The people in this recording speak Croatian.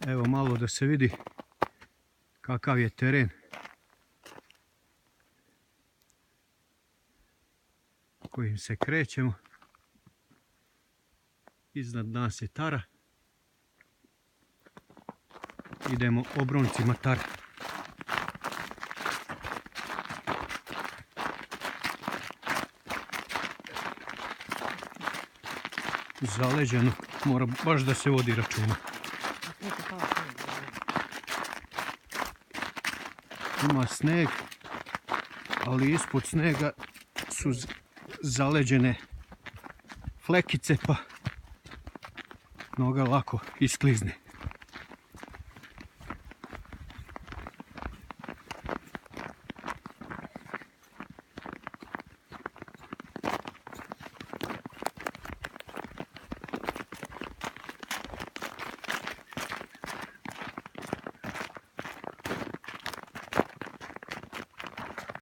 Evo malo da se vidi kakav je teren. Kojim se krećemo. Iznad nas je tara. Idemo obroncima tara. Zaleđeno, mora baš da se vodi računa. Ima sneg, ali ispod snega su zaleđene flekice, pa noga lako isklizne.